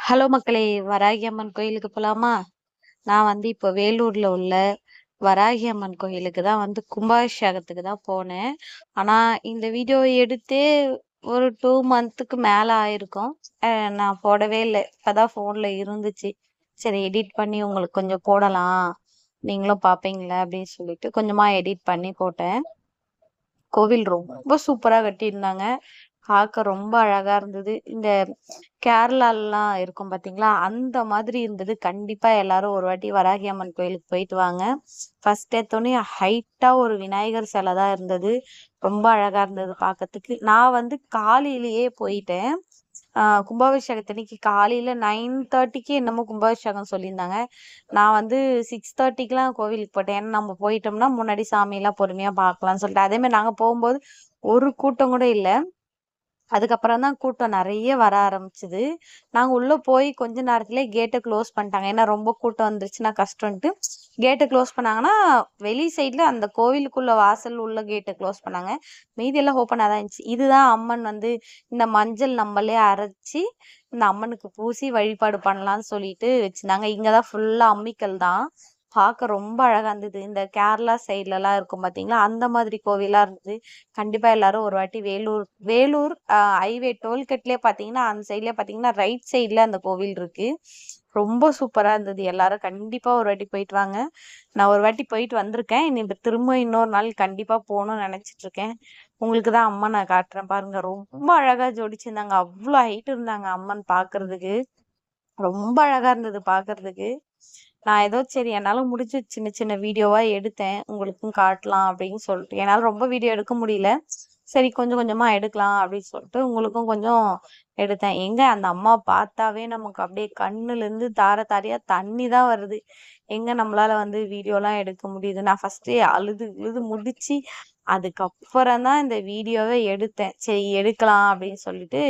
Hello மக்களே! வராகி அம்மன் கோயிலுக்கு போலாமா? நான் இப்போ வேலூர்ல உள்ள வராகி அம்மன் கோயிலுக்கு தான் கும்பாபிஷேகத்துக்கு தான் போனேன். ஆனா, இந்த வீடியோ எடுத்தே ஒரு 2 மந்த்துக்கு மேல ஆயிருக்கும். அ நான் போடவே இல்ல. இப்பதான் ஃபோன்ல இருந்துச்சு. சரி எடிட் பண்ணி உங்களுக்கு கொஞ்சம் போடலாம். நீங்களும் பார்ப்பீங்கள்ல அப்படின்னு சொல்லிட்டு கொஞ்சமா எடிட் பண்ணி போட்டேன். கோவில் ரொம்ப சூப்பரா கட்டியிருந்தாங்க. பார்க்க ரொம்ப அழகா இருந்தது. இந்த கேரளாலலாம் இருக்கும் பார்த்தீங்களா? அந்த மாதிரி இருந்தது. கண்டிப்பா எல்லாரும் ஒரு வாட்டி வராகி அம்மன் கோயிலுக்கு போயிட்டு வாங்க. ஃபர்ஸ்ட் எடுத்தோனே ஹைட்டா ஒரு விநாயகர் சிலை தான் இருந்தது. ரொம்ப அழகா இருந்தது பார்க்கறதுக்கு. நான் காலையிலேயே போயிட்டேன். கும்பாபிஷேகத்தன்னைக்கு காலையில 9:30க்கு என்னமோ கும்பாபிஷேகம் சொல்லியிருந்தாங்க. நான் 6:30க்குலாம் கோவிலுக்கு போயிட்டேன். ஏன்னா நம்ம போயிட்டோம்னா முன்னாடி சாமியெல்லாம் பொறுமையா பார்க்கலாம்னு சொல்லிட்டு. அதே மாரி நாங்க போகும்போது ஒரு கூட்டம் கூட இல்ல. அதுக்கப்புறம் தான் கூட்டம் நெறைய வர ஆரம்பிச்சது. நாங்க உள்ள போய் கொஞ்ச நேரத்திலேயே கேட்ட க்ளோஸ் பண்ணிட்டாங்க. ஏன்னா ரொம்ப கூட்டம் வந்துருச்சுன்னா கஷ்டம்ன்ட்டு. கேட்ட க்ளோஸ் பண்ணாங்கன்னா, வெளி சைடுல அந்த கோவிலுக்குள்ள வாசல் உள்ள கேட்ட க்ளோஸ் பண்ணாங்க. மீதி எல்லாம் ஓப்பனா தான் இருந்துச்சு. இதுதான் அம்மன் இந்த மஞ்சள் நம்மளே அரைச்சு, இந்த அம்மனுக்கு பூசி வழிபாடு பண்ணலாம்னு சொல்லிட்டு வச்சிருந்தாங்க. இங்க தான் ஃபுல்லா அம்மிக்கல் தான். பார்க்க ரொம்ப அழகா இருந்தது. இந்த கேரளா சைட்லலாம் இருக்கும் பார்த்தீங்களா? அந்த மாதிரி கோவிலா இருந்தது. கண்டிப்பா எல்லாரும் ஒரு வாட்டி வேலூர் வேலூர் ஹைவே டோல்கேட்லயே பார்த்தீங்கன்னா, அந்த சைட்லயே பார்த்தீங்கன்னா, ரைட் சைட்ல அந்த கோவில் இருக்கு. ரொம்ப சூப்பரா இருந்தது. எல்லாரும் கண்டிப்பா ஒரு வாட்டி போயிட்டு வாங்க. நான் ஒரு வாட்டி போயிட்டு வந்திருக்கேன். திரும்ப இன்னொரு நாள் கண்டிப்பா போகணும்னு நெனச்சிட்டு இருக்கேன். உங்களுக்கு தான் அம்மன காட்டுறேன் பாருங்க. ரொம்ப அழகா ஜோடிச்சிருந்தாங்க. அவ்ளோ ஹைட் இருந்தாங்க அம்மன் பார்க்கறதுக்கு. ரொம்ப அழகா இருந்தது பார்க்கறதுக்கு. நான் ஏதோ சரி என்னால முடிஞ்ச சின்ன சின்ன வீடியோவா எடுத்தேன். உங்களுக்கும் காட்டலாம் அப்படின்னு சொல்லிட்டு. என்னால ரொம்ப வீடியோ எடுக்க முடியல. சரி கொஞ்சம் கொஞ்சமா எடுக்கலாம் அப்படின்னு சொல்லிட்டு உங்களுக்கும் கொஞ்சம் எடுத்தேன். எங்க அந்த அம்மா பார்த்தாவே நமக்கு அப்படியே கண்ணுல இருந்து தார தாரையா தண்ணி தான் வருது. எங்க நம்மளால வீடியோலாம் எடுக்க முடியுது. நான் ஃபர்ஸ்ட்டே அழுது அழுது முடிச்சு அதுக்கப்புறம் தான் இந்த வீடியோவே எடுத்தேன். சரி எடுக்கலாம் அப்படின்னு சொல்லிட்டு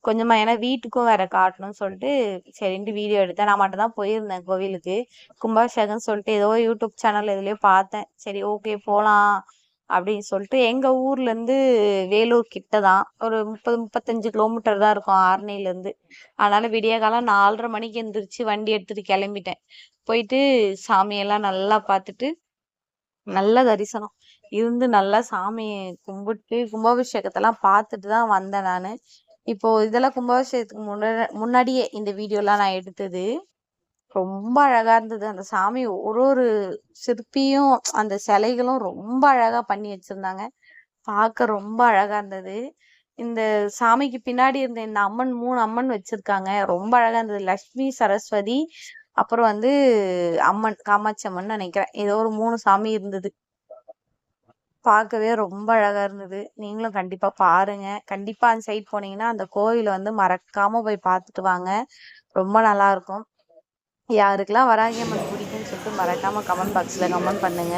கொஞ்சமா ஏன்னா வீட்டுக்கும் வேற காட்டணும்னு சொல்லிட்டு சரின்ட்டு வீடியோ எடுத்தேன். நான் மட்டும் தான் போயிருந்தேன் கோவிலுக்கு. கும்பாபிஷேகம்னு சொல்லிட்டு ஏதோ யூடியூப் சேனல் எதுலயோ பார்த்தேன். சரி ஓகே போலாம் அப்படின்னு சொல்லிட்டு எங்க ஊர்ல இருந்து வேலூர் கிட்ட தான். ஒரு 30, 35 கிலோமீட்டர் தான் இருக்கும் ஆரணியில இருந்து. அதனால விடியகாலம் 4:30 மணிக்கு எந்திரிச்சு வண்டி எடுத்துட்டு கிளம்பிட்டேன். போயிட்டு சாமியெல்லாம் நல்லா பார்த்துட்டு நல்ல தரிசனம். இருந்து நல்லா சாமிய கும்பிட்டு கும்பாபிஷேகத்தெல்லாம் பார்த்துட்டு தான் வந்தேன் நானு. இப்போ இதெல்லாம் கும்பாபிஷேகத்துக்கு முன்னாடியே இந்த வீடியோலாம் நான் எடுத்தது. ரொம்ப அழகா இருந்தது. அந்த சாமி ஒரு ஒரு சிற்பியும் அந்த சிலைகளும் ரொம்ப அழகா பண்ணி வச்சிருந்தாங்க. பார்க்க ரொம்ப அழகா இருந்தது. இந்த சாமிக்கு பின்னாடி இருந்த இந்த அம்மன் 3 அம்மன் வச்சிருக்காங்க. ரொம்ப அழகா இருந்தது. லட்சுமி, சரஸ்வதி அப்புறம் அம்மன் காமாட்சி அம்மன் நினைக்கிறேன். ஏதோ ஒரு 3 சாமி இருந்தது. பார்க்கவே ரொம்ப அழகா இருந்தது. நீங்களும் கண்டிப்பா பாருங்க. கண்டிப்பா அந்த சைட் போனீங்கன்னா அந்த கோயில மறக்காம போய் பார்த்துட்டு வாங்க. ரொம்ப நல்லா இருக்கும். யாருக்கெல்லாம் வராகி அம்மன் பிடிக்கும்னு சொல்லிட்டு மறக்காம கமெண்ட் பாக்ஸ்ல கமெண்ட் பண்ணுங்க.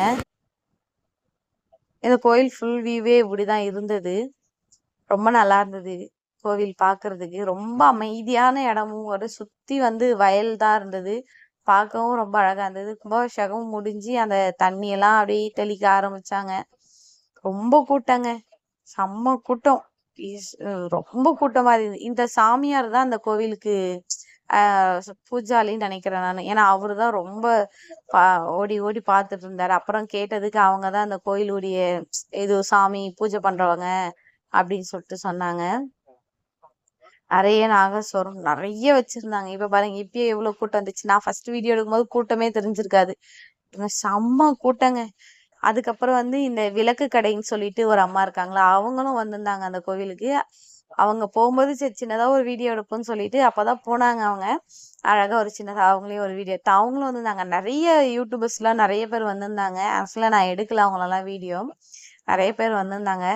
இந்த கோயில் ஃபுல் வியூவே இப்படிதான் இருந்தது. ரொம்ப நல்லா இருந்தது. கோவில் பார்க்கிறதுக்கு ரொம்ப அமைதியான இடமும் ஒரு சுத்தி வயல் தான் இருந்தது. பார்க்கவும் ரொம்ப அழகா இருந்தது. கும்பாபிஷேகம் முடிஞ்சு அந்த தண்ணி எல்லாம் அப்படியே தெளிக்க ஆரம்பிச்சாங்க. ரொம்ப கூட்டங்க. செம்ம கூட்டம். ரொம்ப கூட்டமா இருந்தது. இந்த சாமியார் தான் அந்த கோவிலுக்கு பூஜாலின்னு நினைக்கிறேன் நானு. ஏன்னா அவருதான் ரொம்ப ஓடி ஓடி பார்த்துட்டு இருந்தாரு. அப்புறம் கேட்டதுக்கு அவங்கதான் அந்த கோயிலுடைய இது சாமி பூஜை பண்றவங்க அப்படின்னு சொல்லிட்டு சொன்னாங்க. நிறைய நாகஸ்வரம் நிறைய வச்சிருந்தாங்க. இப்ப பாருங்க இப்பயே எவ்வளவு கூட்டம் வந்துச்சு. நான் ஃபர்ஸ்ட் வீடியோ எடுக்கும்போது கூட்டமே தெரிஞ்சிருக்காது. செம்ம கூட்டங்க. அதுக்கப்புறம் இந்த விளக்கு கடைன்னு சொல்லிட்டு ஒரு அம்மா இருக்காங்களா, அவங்களும் வந்திருந்தாங்க அந்த கோவிலுக்கு. அவங்க போகும்போது சரி சின்னதா ஒரு வீடியோ எடுப்போம்னு சொல்லிட்டு அப்பதான் போனாங்க அவங்க. அழகா ஒரு சின்னதா அவங்களையும் ஒரு வீடியோ எடுத்து அவங்களும் வந்திருந்தாங்க. நிறைய யூடியூபர்ஸ் எல்லாம் நிறைய பேர் வந்திருந்தாங்க. ஆக்சுவலா நான் எடுக்கல அவங்களெல்லாம் வீடியோ. நிறைய பேர் வந்திருந்தாங்க.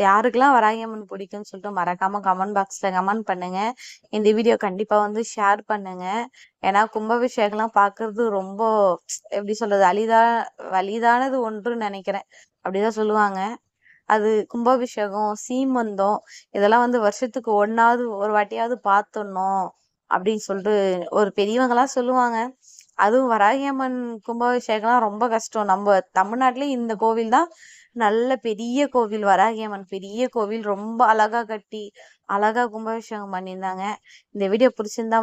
யாருக்கெல்லாம் வராகி அம்மன் பிடிக்கும்னு சொல்லிட்டு மறக்காம கமெண்ட் பாக்ஸ்ல கமெண்ட் பண்ணுங்க. இந்த வீடியோ கண்டிப்பா ஷேர் பண்ணுங்க. ஏன்னா கும்பாபிஷேகம்லாம் பாக்குறது ரொம்ப எப்படி சொல்றது வலிதானது ஒன்றுன்னு நினைக்கிறேன். அப்படிதான் சொல்லுவாங்க. அது கும்பாபிஷேகம், சீமந்தம் இதெல்லாம் வருஷத்துக்கு ஒரு வாட்டியாவது பார்த்துடணும் அப்படின்னு சொல்லிட்டு ஒரு பெரியவங்கலாம் சொல்லுவாங்க. அதுவும் வராகி அம்மன் கும்பாபிஷேகம்லாம் ரொம்ப கஷ்டம். நம்ம தமிழ்நாட்டிலேயே இந்த கோவில் தான் நல்ல பெரிய கோவில், வராகி அம்மன் பெரிய கோவில், ரொம்ப அழகா கட்டி அழகா கும்பாபிஷேகம் பண்ணியிருந்தாங்க. இந்த வீடியோ பிடிச்சிருந்தா